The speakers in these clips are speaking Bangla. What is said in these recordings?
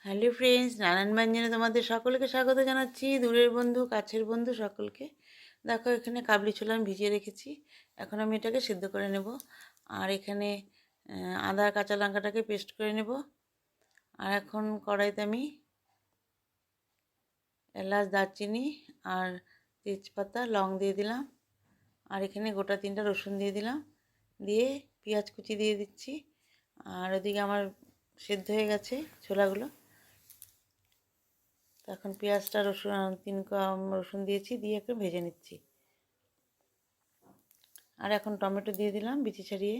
হ্যালো ফ্রেন্ডস, নানান ব্যঞ্জনে তোমাদের সকলকে স্বাগত জানাচ্ছি। দূরের বন্ধু, কাছের বন্ধু সকলকে। দেখো, এখানে কাবলি ছোলা আমি ভিজিয়ে রেখেছি। এখন আমি এটাকে সিদ্ধ করে নেব। আর এখানে আদা কাঁচা লঙ্কাটাকে পেস্ট করে নেব। আর এখন কড়াইতে আমি এলাচ, দারচিনি আর তেজপাতা, লং দিয়ে দিলাম। আর এখানে গোটা 3টা রসুন দিয়ে দিলাম। দিয়ে পেঁয়াজ কুচি দিয়ে দিচ্ছি। আর ওদিকে আমার সেদ্ধ হয়ে গেছে ছোলাগুলো। তো এখন পেঁয়াজটা রসুন 3 কোয়া রসুন দিয়েছি, দিয়ে একটু ভেজে নিচ্ছি। আর এখন টমেটো দিয়ে দিলাম বিচি ছাড়িয়ে।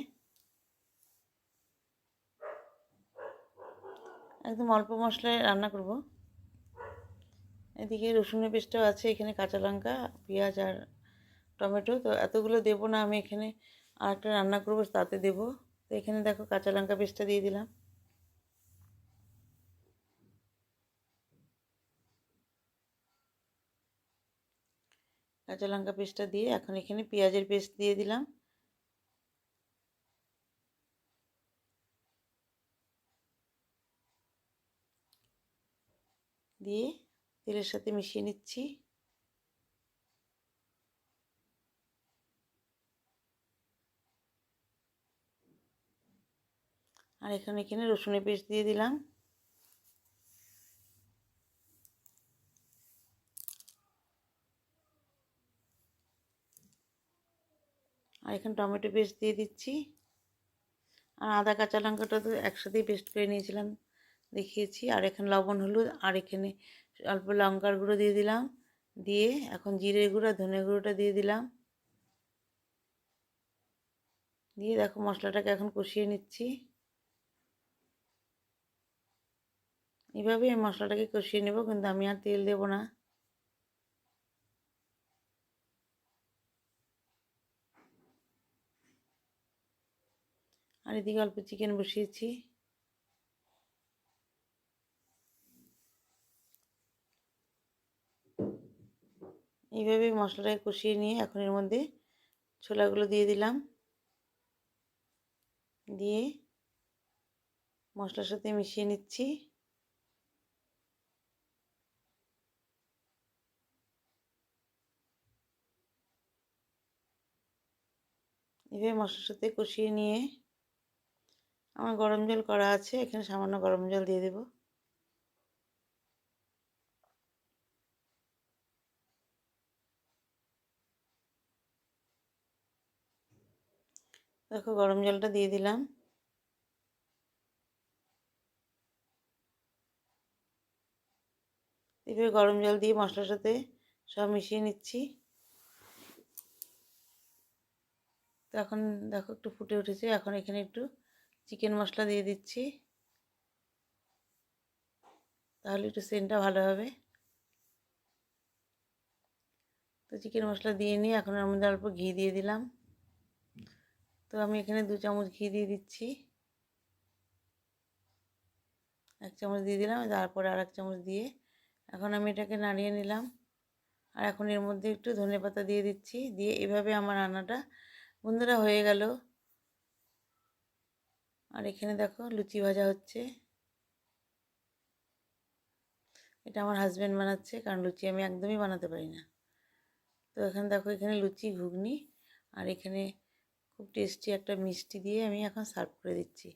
একদম অল্প মশলায় রান্না করব। এদিকে রসুনের পেস্টটাও আছে, এখানে কাঁচা লঙ্কা, পেঁয়াজ আর টমেটো। তো এতগুলো দেবো না, আমি এখানে আর একটা রান্না করবো তাতে দেবো। তো এখানে দেখো কাঁচা লঙ্কা পেস্টটা দিয়ে দিলাম। কাঁচা লঙ্কা পেস্টটা দিয়ে এখন এখানে পেঁয়াজের পেস্ট দিয়ে দিলাম। দিয়ে তেলের সাথে মিশিয়ে নিচ্ছি। আর এখানে রসুনের পেস্ট দিয়ে দিলাম। আর এখানে টমেটো পেস্ট দিয়ে দিচ্ছি। আর আদা কাঁচা লঙ্কাটা তো একসাথেই পেস্ট করে নিয়েছিলাম, দেখিয়েছি। আর এখানে লবণ, হলুদ, আর এখানে অল্প লঙ্কার গুঁড়ো দিয়ে দিলাম। দিয়ে এখন জিরে গুঁড়ো, ধনে গুঁড়োটা দিয়ে দিলাম। দিয়ে দেখো মশলাটাকে এখন কষিয়ে নিচ্ছি। এইভাবেই আমি মশলাটাকে কষিয়ে নেব, কিন্তু আমি আর তেল দেব না। আর এদিকে অল্প চিকেন বসিয়েছি। এইভাবে মশলাটাকে কষিয়ে নিয়ে এখন এর মধ্যে ছোলাগুলো দিয়ে দিলাম। দিয়ে মশলার সাথে মিশিয়ে নিচ্ছি। এইভাবে মশলার সাথে কষিয়ে নিয়ে আমার গরম জল করা আছে, এখানে সামান্য গরম জল দিয়ে দেব। দেখো গরম জলটা দিয়ে দিলাম। এভাবে গরম জল দিয়ে মশলার সাথে সব মিশিয়ে নিচ্ছি। তো এখন দেখো একটু ফুটে উঠেছে। এখন এখানে একটু চিকেন মশলা দিয়ে দিচ্ছি, তাহলে একটু সেন্টটা ভালো হবে। তো চিকেন মশলা দিয়ে নিয়ে এখন এর মধ্যে অল্প ঘি দিয়ে দিলাম। তো আমি এখানে 2 চামচ ঘি দিয়ে দিচ্ছি। 1 চামচ দিয়ে দিলাম, তারপরে আর 1 চামচ দিয়ে এখন আমি এটাকে নাড়িয়ে নিলাম। আর এখন এর মধ্যে একটু ধনেপাতা দিয়ে দিচ্ছি। দিয়ে এভাবে আমার রান্নাটা বন্ধুরা হয়ে গেল। আর এখানে দেখো লুচি ভাজা হচ্ছে। এটা আমার হাজব্যান্ড বানাচ্ছে, কারণ লুচি আমি একদমই বানাতে পারি না। তো এখানে দেখো, এখানে লুচি, ঘুগনি, আর এখানে খুব টেস্টি একটা মিষ্টি দিয়ে আমি এখন সার্ভ করে দিচ্ছি।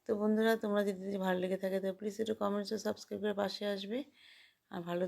তো বন্ধুরা, তোমরা যদি ভালো লেগে থাকে তো প্লিজ একটু কমেন্টস ও সাবস্ক্রাইব করে পাশে আসবে। আর ভালো